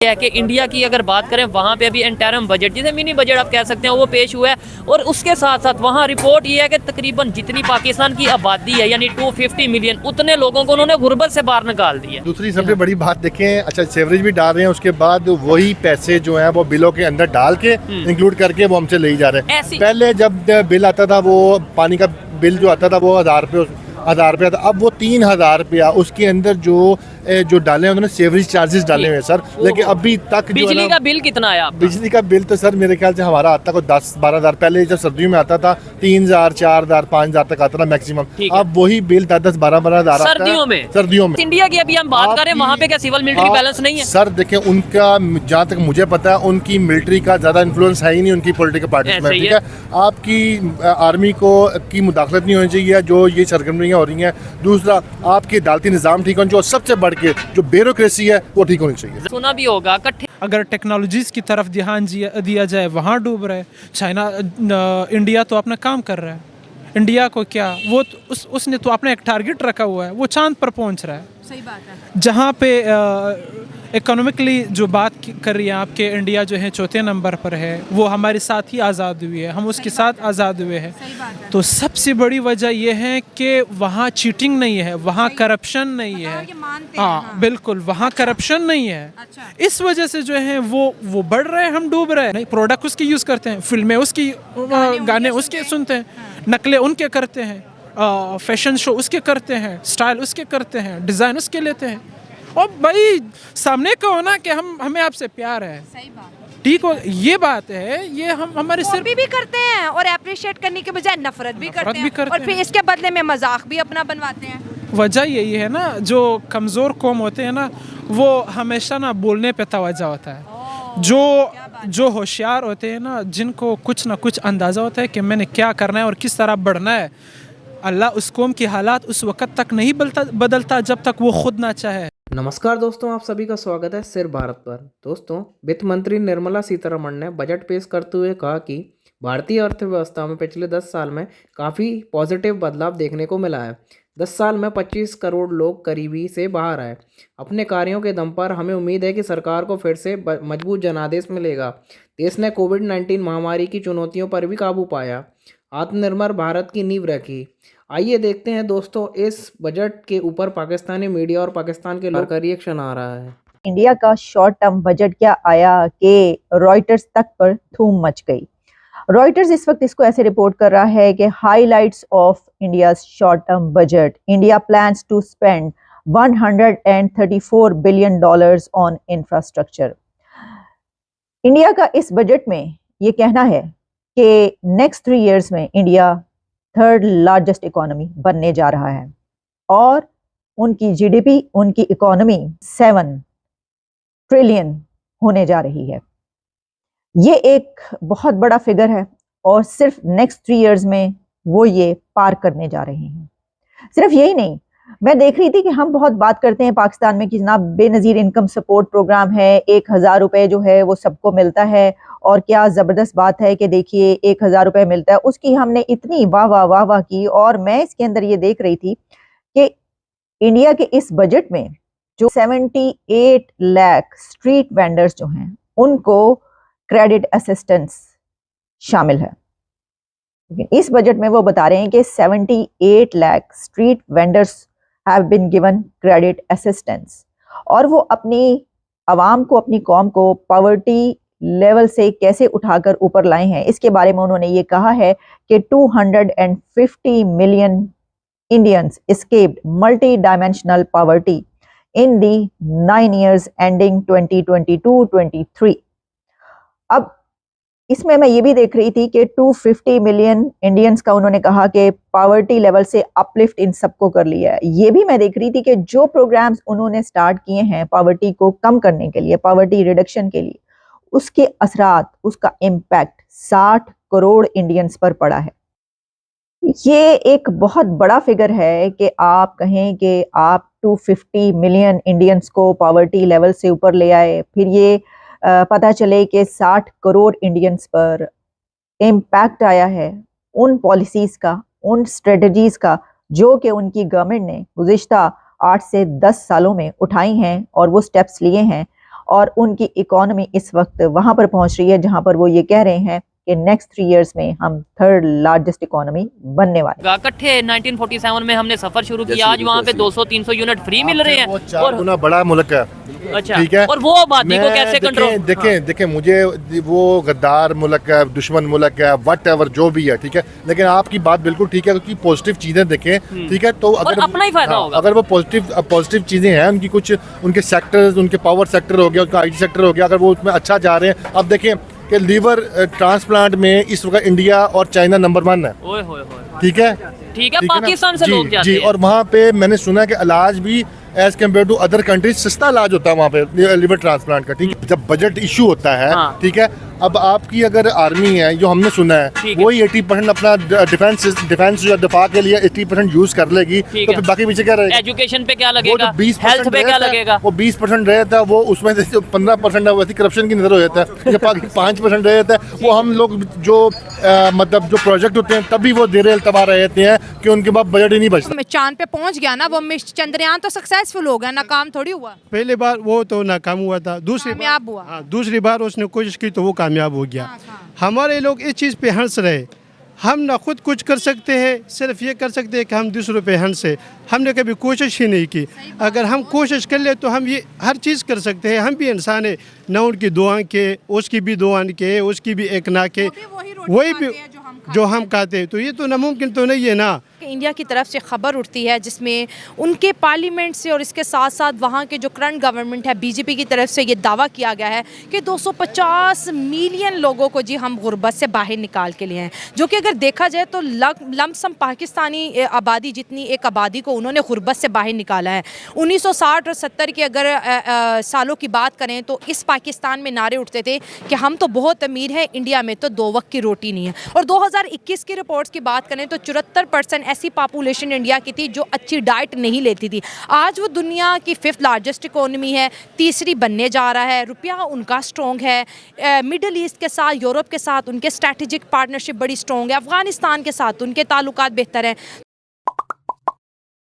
है कि इंडिया की अगर बात करें वहाँ पे अभी इंटरम बजट जिसे मिनी बजट आप कह सकते हैं वो पेश हुआ है और उसके साथ साथ वहाँ रिपोर्ट ये है कि तकरीबन जितनी पाकिस्तान की आबादी है यानी 250 मिलियन उतने लोगों को उन्होंने गुर्बत से बाहर निकाल दिया। दूसरी सबसे बड़ी बात देखें, अच्छा सेवरेज भी डाल रहे हैं, उसके बाद वही पैसे जो हैं वो बिलों के अंदर डाल के इंक्लूड करके वो हमसे ले जा रहे हैं। पहले जब बिल आता था वो पानी का बिल जो आता था वो 1000 रुपया था, अब वो 3000 रुपया उसके अंदर जो डाले हैं उन्होंने सेवरेज चार्जेस डाले हुए हैं सर। लेकिन अभी तक बिजली का बिल कितना आया आपका? बिजली का बिल तो सर मेरे ख्याल से हमारा आता है 10-12 हज़ार, पहले जब सर्दियों में आता था 3000 4000 5000 तक आता था मैक्सिमम, अब वही बिल 10-12 हज़ार सर्दियों में। इंडिया की अभी हम बात करें वहाँ पे क्या सिविल मिलिट्री बैलेंस नहीं है? सर देखें उनका जहाँ तक मुझे पता है उनकी मिलिट्री का ज्यादा इन्फ्लुएंस है ही नहीं उनकी पॉलिटिकल पार्टी में, ठीक है। आपकी आर्मी की मुदाखलत नहीं होनी चाहिए जो ये सरगर्मियाँ हो रही हैं। दूसरा आपके अदालती निज़ाम ठीक होना, जो सबसे बढ़ के जो ब्यूरोक्रेसी है वो ठीक होनी चाहिए। सुना भी होगा अगर टेक्नोलॉजीज़ की तरफ ध्यान दिया जाए वहाँ डूब रहे। चाइना इंडिया तो अपना काम कर रहा है, इंडिया को क्या वो तो उसने तो अपना एक टारगेट रखा हुआ है, वो चांद पर पहुँच रहा है। सही बात है। जहाँ पे इकोनॉमिकली जो बात कर रही है आपके, इंडिया जो है चौथे नंबर पर है, वो हमारे साथ ही आज़ाद हुई है, हम उसके साथ आज़ाद हुए हैं। तो सबसे बड़ी वजह यह है कि वहाँ चीटिंग नहीं है, वहाँ करप्शन नहीं है। हाँ बिल्कुल, वहाँ करप्शन नहीं है। इस वजह से जो है वो बढ़ रहे हैं, हम डूब रहे हैं। नहीं, प्रोडक्ट उसकी यूज़ करते हैं, फिल्में उसकी, गाने उसके सुनते हैं, नकलें उनके करते हैं, फैशन शो उसके करते हैं, स्टाइल उसके करते हैं, डिज़ाइन उसके लेते हैं। और भाई सामने कहो ना कि हमें आपसे प्यार है, सही बात, ठीक हो, ये बात है। ये हम हमारे सिर्फ भी करते हैं और अप्रिशिएट करने के बजाय नफरत भी करते हैं और फिर इसके बदले में मजाक भी अपना बनवाते हैं। वजह यही है ना, जो कमज़ोर कौम होते हैं ना वो हमेशा ना बोलने पे तवज्जो होता है। जो होशियार होते हैं ना, जिनको कुछ ना कुछ अंदाज़ा होता है कि मैंने क्या करना है और किस तरह बढ़ना है, अल्लाह उस कौम की हालात उस वक़्त तक नहीं बदलता जब तक वो खुद ना चाहे। नमस्कार दोस्तों, आप सभी का स्वागत है सिर भारत पर। दोस्तों, वित्त मंत्री निर्मला सीतारमण ने बजट पेश करते हुए कहा कि भारतीय अर्थव्यवस्था में पिछले 10 साल में काफ़ी पॉजिटिव बदलाव देखने को मिला है। 10 साल में 25 करोड़ लोग गरीबी से बाहर आए। अपने कार्यों के दम पर हमें उम्मीद है कि सरकार को फिर से मजबूत जनादेश मिलेगा। देश ने कोविड-19 महामारी की चुनौतियों पर भी काबू पाया, आत्मनिर्भर भारत की नींव रखी। आइए देखते हैं दोस्तों इस बजट के ऊपर पाकिस्तानी मीडिया और पाकिस्तान के लोगों का रिएक्शन आ रहा है। इंडिया का शॉर्ट टर्म बजट क्या आया कि रॉयटर्स तक पर धूम मच गई। रॉयटर्स इस वक्त इसको ऐसे रिपोर्ट कर रहा है कि highlights of India short term budget, India plans to spend $134 billion on infrastructure. India का इस बजट में ये कहना है कि नेक्स्ट 3 इयर्स में इंडिया 3rd लार्जेस्ट इकोनॉमी बनने जा रहा है और उनकी जीडीपी, उनकी इकोनॉमी 7 ट्रिलियन होने जा रही है। ये एक बहुत बड़ा फिगर है और सिर्फ नेक्स्ट 3 इयर्स में वो ये पार करने जा रहे हैं। सिर्फ यही नहीं, मैं देख रही थी कि हम बहुत बात करते हैं पाकिस्तान में कि जनाब बेनज़ीर इनकम सपोर्ट प्रोग्राम है, 1000 रुपये जो है वो सबको मिलता है और क्या ज़बरदस्त बात है कि देखिए 1000 रुपये मिलता है। उसकी हमने इतनी वाह वाह वाह वाह की और मैं इसके अंदर ये देख रही थी कि इंडिया के इस बजट में जो 78 लाख स्ट्रीट वेंडर्स जो हैं उनको क्रेडिट असिस्टेंस शामिल है। लेकिन इस बजट में वो बता रहे हैं कि 78 lakh street vendors have been given credit assistance और वो अपनी आवाम को, अपनी कौम को पॉवर्टी लेवल से कैसे उठाकर ऊपर लाए हैं। इसके बारे में उन्होंने ये कहा है कि 250 million Indians escaped multi dimensional poverty in the 9 years ending 2022-23। अब इसमें मैं ये भी देख रही थी कि 250 मिलियन इंडियंस का उन्होंने कहा कि पॉवर्टी लेवल से अपलिफ्ट इन सबको कर लिया है। ये भी मैं देख रही थी कि जो प्रोग्राम्स उन्होंने स्टार्ट किए हैं पॉवर्टी को कम करने के लिए, पॉवर्टी रिडक्शन के लिए, उसके असरात, उसका इम्पैक्ट 60 करोड़ इंडियंस पर पड़ा है। ये एक बहुत बड़ा फिगर है कि आप कहें कि आप 250 मिलियन इंडियंस को पॉवर्टी लेवल से ऊपर ले आए, फिर ये पता चले कि 60 करोड़ इंडियंस पर इम्पैक्ट आया है उन पॉलिसीज़ का, उन स्ट्रेटजीज़ का जो कि उनकी गवर्नमेंट ने गुज़िश्ता 8 से 10 सालों में उठाई हैं और वो स्टेप्स लिए हैं और उनकी इकोनॉमी इस वक्त वहाँ पर पहुँच रही है जहाँ पर वो ये कह रहे हैं कि नेक्स्ट 3 इयर्स में हम 3rd लार्जेस्ट इकोनॉमी बनने वाले हैं। इकट्ठे 1947 में हमने सफर शुरू किया, आज वहाँ पे 200-300 यूनिट फ्री मिल रहे हैं। वो 4 गुना बड़ा मुल्क है। अच्छा, ठीक है, और वो आबादी को कैसे कंट्रोल? देखें मुझे वो गद्दार मुल्क है, दुश्मन मुल्क है, वट एवर जो भी है, ठीक है, लेकिन आपकी बात बिल्कुल ठीक है कि पॉजिटिव चीजें देखें, ठीक है, तो अगर अपना ही फायदा होगा। अगर वो पॉजिटिव चीजें हैं उनकी, कुछ उनके सेक्टर्स, उनके पावर सेक्टर हो गया, उनका IT सेक्टर हो गया, अगर वो उसमें अच्छा जा रहे हैं। अब देखें कि लीवर ट्रांसप्लांट में इस वक्त इंडिया और चाइना नंबर 1 है। ओए होए ठीक है, ठीक है, पाकिस्तान से लोग जाते जी, हैं। और वहाँ पे मैंने सुना कि इलाज भी as compare to other countries सस्ता इलाज होता है वहाँ पे लिवर ट्रांसप्लांट का। ठीक है, जब बजट इशू होता है, हाँ। ठीक है, अब आपकी अगर आर्मी है, जो हमने सुना है, वही 80% अपना डिफेंस जो दफा के लिए 80% यूज कर लेगी, तो फिर बाकी पीछे क्या रहेगा? एजुकेशन पे क्या लगेगा, 20% हेल्थ पे क्या लगेगा? वो 20% रहता है, वो उसमें से 15% वैसे करप्शन की नजर हो जाता है, या 5% रहता है, वो हम लोग जो मतलब जो प्रोजेक्ट होते हैं तभी वो देर तबाह रहते हैं कि उनके पास बजट ही नहीं बचता। चांद पे पहुंच गया ना वो, चंद्रयान तो सक्सेसफुल हो गया, नाकाम थोड़ी हुआ। पहले बार वो तो नाकाम हुआ था, कामयाब हुआ। हाँ, दूसरी बार उसने कोशिश की तो वो कामयाब हो गया। हमारे लोग इस चीज़ पे हंस रहे, हम ना खुद कुछ कर सकते हैं, सिर्फ ये कर सकते हैं कि हम दूसरों पे हंसे। हमने कभी कोशिश ही नहीं की। अगर हम कोशिश कर ले तो हम ये हर चीज़ कर सकते हैं। हम भी इंसान है, ना उनकी दो आंखें, उसकी भी 2 आंखें, उसकी भी एक नाक है, वही भी जो हम खाते हैं, तो ये तो नामुमकिन तो नहीं है ना। इंडिया की तरफ से खबर उठती है जिसमें उनके पार्लियामेंट से और इसके साथ साथ वहाँ के जो करंट गवर्नमेंट है बीजेपी की तरफ से ये दावा किया गया है कि 250 मिलियन लोगों को जी हम गुर्बत से बाहर निकाल के लिए हैं, जो कि अगर देखा जाए तो लमसम पाकिस्तानी आबादी जितनी एक आबादी को उन्होंने गुर्बत से बाहर निकाला है। 1960 और 70 के अगर सालों की बात करें तो इस पाकिस्तान में नारे उठते थे कि हम तो बहुत अमीर हैं, इंडिया में तो 2 वक्त की रोटी नहीं है। और 2021 की रिपोर्ट्स की बात करें तो 74% ऐसी पॉपुलेशन इंडिया की थी जो अच्छी डाइट नहीं लेती थी। आज वो दुनिया की 5th लार्जेस्ट इकोनॉमी है, 3री बनने जा रहा है। रुपया उनका स्ट्रॉन्ग है, मिडल ईस्ट के साथ, यूरोप के साथ उनके स्ट्रैटेजिक पार्टनरशिप बड़ी स्ट्रॉन्ग है, अफगानिस्तान के साथ उनके ताल्लुकात बेहतर हैं।